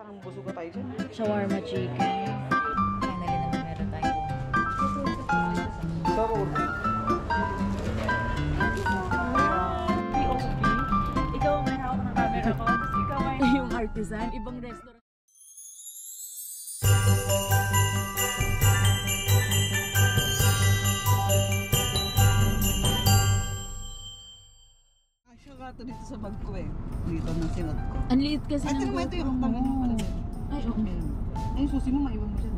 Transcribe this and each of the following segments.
parang busog na tayo dyan. Shawarma chicken. Finally naman meron tayo. So, POV. Ikaw ang may hawak ng camera ko. Tapos ikaw ay yung artisan. Ibang restaurant. ito dito sa bag ko eh. Dito na sinot ko. Ang liit kasi ng ito yung tama mo pala dyan. Ay, okay. Ay, yung susi mo, maiwan mo dyan.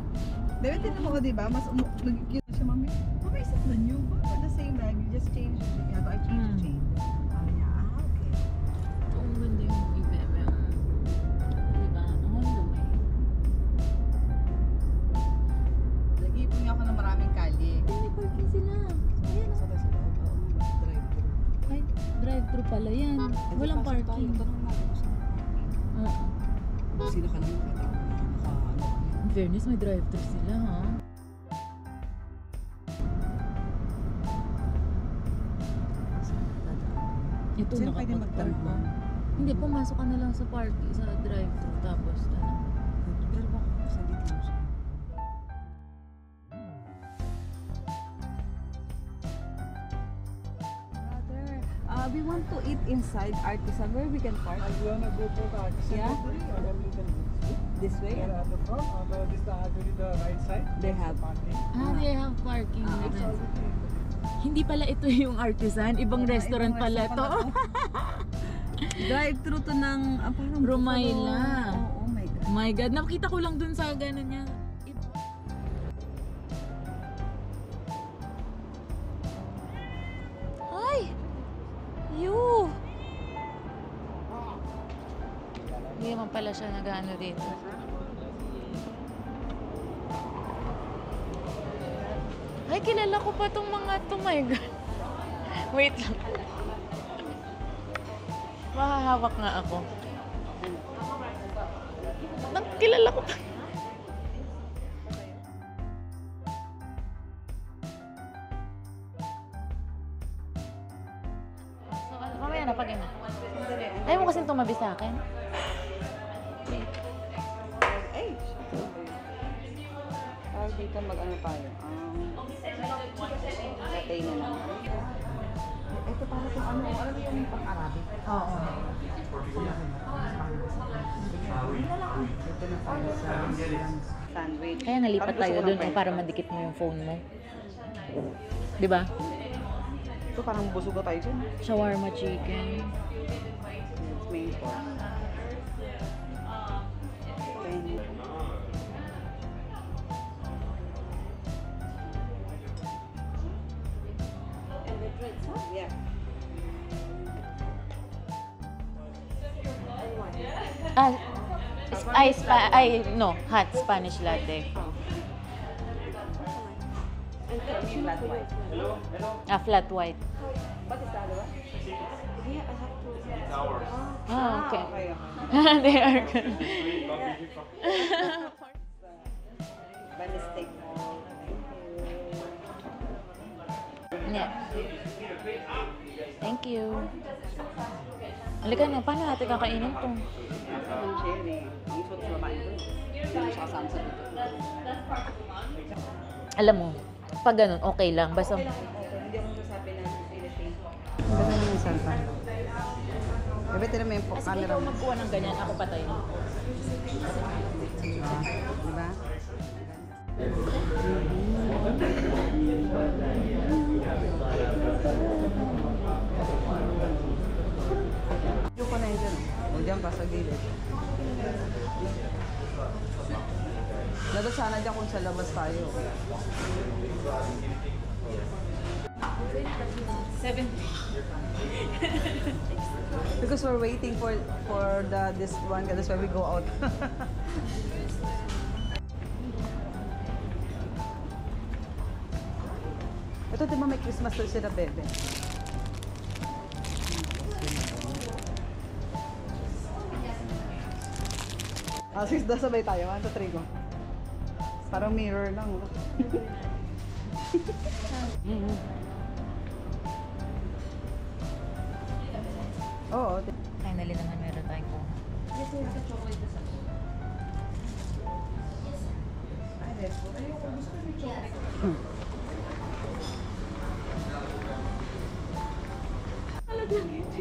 Debe, tinan mo ko, diba? Mas nagkikita siya, mami. Mami, is it the new bag or the same bag? You just change it. Yeah, I change the chain. Sabi niya, okay. Ito ang ganda yung ibebe. Diba? Ang ganda mo eh. Nag-iipon niya ako ng maraming kalye. May parking sila. Ayan. Sa tayo sila. Drive-thru. Ay, drive-thru pala yan. Walang parking. Tanong natin kung sino parking. Oo. Sino ka naman katao na naka-ano. In fairness, may drive-thru sila ha. Ito, Sino pwede nakapag-park magtanong? mo. Hindi, pumasok ka na lang sa parking, sa drive-thru. Tapos, ano. Pero baka salit lang siya. Brother, we want to eat inside Artisan. Where we can park? You wanna go for the artisan Yeah. bakery, or then you can go This way? there at the front, or this the actually the right side. They have. Parking. Ah, they have parking. Ah, It's na rin. already Hindi pala ito yung artisan. Ibang restaurant ibang pala to. restaurant Drive-thru to ng parang Romayla. Oh my God. My God, nakita ko lang dun sa gano'n niya. Ay! You! Hindi naman pala siya nag-ano dito. Ay, kilala ko pa tong mga to, my God. Wait lang. Mahahawak nga ako. Kilala ko pa. So, mamaya na pag ina. Ayaw mo kasing tumabi sa akin. Wait. Ay! Parang dito mag-ano tayo. Patay na lang. Ito para kung ano mo yung pang-Arabic? Oo. Ito na tayo sa sandwich. Kaya nalipat Parang tayo gusto ko dun ng para madikit mo yung phone mo. Diba? Ito parang busog na tayo dyan. Shawarma chicken. It's main course. Yeah. No, hot Spanish latte. Flat white. Flat white. What is the other one? Yeah, I have to. Okay. Okay. They are good. By mistake. Yeah. Thank you. Halika na, paano natin kakainin to? Ang cherry. Ang suot sa babae ko. Hindi mo siya kasama sa dito. Alam mo, pag ganun, okay lang. Basta, Hindi ako masasabi na anything. Ganda mo yung cellphone. Gabi tira mo yung sige, camera ikaw mo. magkuha ng ganyan, ako patay mo. Diba? Yung ko na yun dyan. O dyan pa sa gilid. Dapat sana dyan kung sa labas tayo. 7. Because we're waiting for this one. That's why we go out. Ito di ba may Christmas tree sila, bebe? Sis, sabay tayo. 1, 2, 3, go. Parang mirror lang. Oo. Finally naman meron tayong Yes po.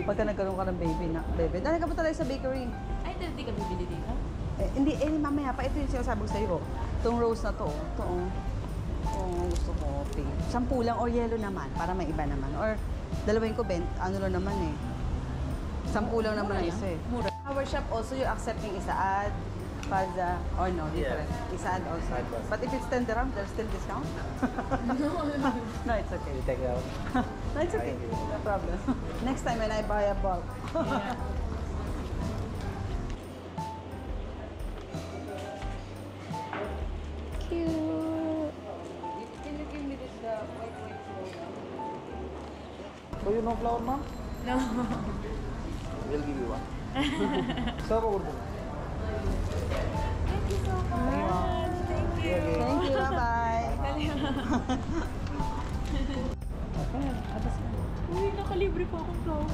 Pagka nagkaroon ka ng baby. Dahil ka pa talaga sa bakery. Ay, hindi ka bibili dito? Hindi, mamaya pa. Ito yung sinasabi ko sa'yo. Itong rose na to. Ito, kung gusto ko, pink. 10 lang or yellow naman, para may iba naman. Or, dalawin ko, ano lang naman eh. 10 lang naman ang isa eh. Mura. Our shop also, you accepting Isaad, Faza, or no, different. Isaad also. But if it's 10 dirham, there's still discount? No, it's okay. You take it out. No, it's okay. Thank you. No problem. Next time when I buy a bulk. Yeah. Cute. Can you give me this white flower? So you know flower, ma'am? No. We'll give you one. Serve over there. Thank you so much. Thank you. Okay. Thank you, bye-bye. Uy, nakalibre pa akong flower.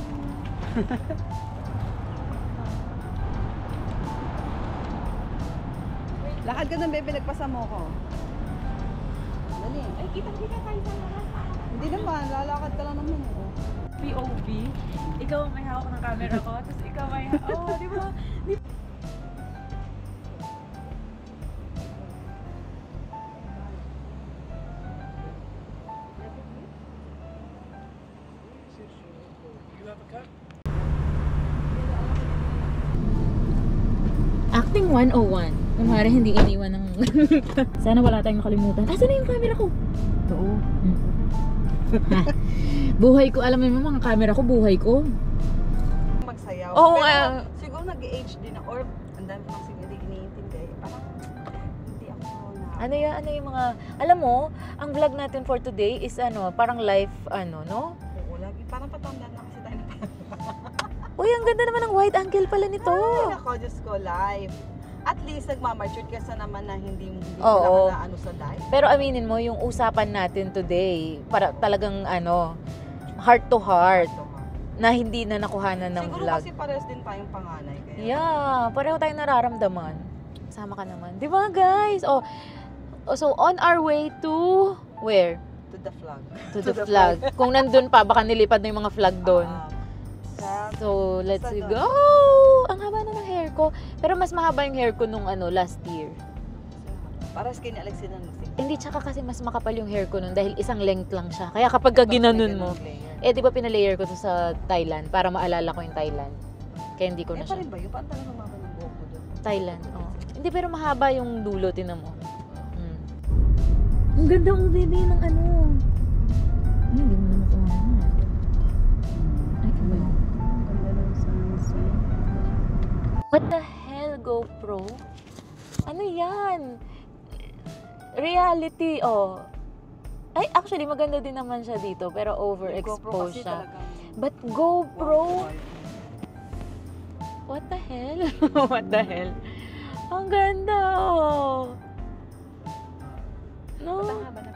Lakad ka ng bebe, nagpasa mo ko. Dali. Ay, kitang-kita tayo sa lahat. Hindi naman, lalakad ka lang naman. Oh. POV. Ikaw ang may hawak ng camera ko, tapos ikaw may di ba? You have a card? Acting 101. Kunwari hindi iniwan ng... Sana wala tayong nakalimutan. Asan na yung camera ko? Ito. Buhay ko, alam mo mga camera ko, buhay ko. Magsayaw. Oo, Pero siguro nag-age din ako. Or ang dami pang siguro iniintindi. Parang hindi ako na... Ano yung mga... Alam mo, ang vlog natin for today is parang life, no? Oo, lagi. Parang patanda na kasi tayo na Uy, ang ganda naman ng wide angle pala nito. Ay, nako, Diyos ko, live. At least nagmamature ka sa naman na hindi Oo. na ano sa life. Pero aminin mo, yung usapan natin today, para talagang heart to heart, na hindi na nakuhanan ng Siguro vlog. kasi parehas din tayong panganay. Kaya Yeah, pareho tayong nararamdaman. Sama ka naman. Di ba guys? So on our way to where? to the flag. To the flag. Kung nandun pa, baka nilipad na yung mga flag doon. So, let's Basta go! Ang haba na ng hair ko. Pero mas mahaba yung hair ko nung last year. Para skin Alexina ng Hindi, tsaka kasi mas makapal yung hair ko nun dahil isang length lang siya. Kaya kapag ginanon mo, di ba pinalayer ko to sa Thailand para maalala ko yung Thailand. Kaya hindi ko na pa siya. rin ba? Yung paano talaga mababa ng buhok ko doon? Thailand, oh. Hindi, pero mahaba yung dulo, tinan mo. Ang ganda ng baby ng Ay, hindi mo na makuha na. Ay, iba yun. Ganda ng sunset. What the hell, GoPro? Ano yan? Reality, oh. Ay, actually, maganda din naman siya dito, pero overexposed siya. But GoPro? What the hell? What the hell? Ang ganda, oh. No? Ba't ang haba ng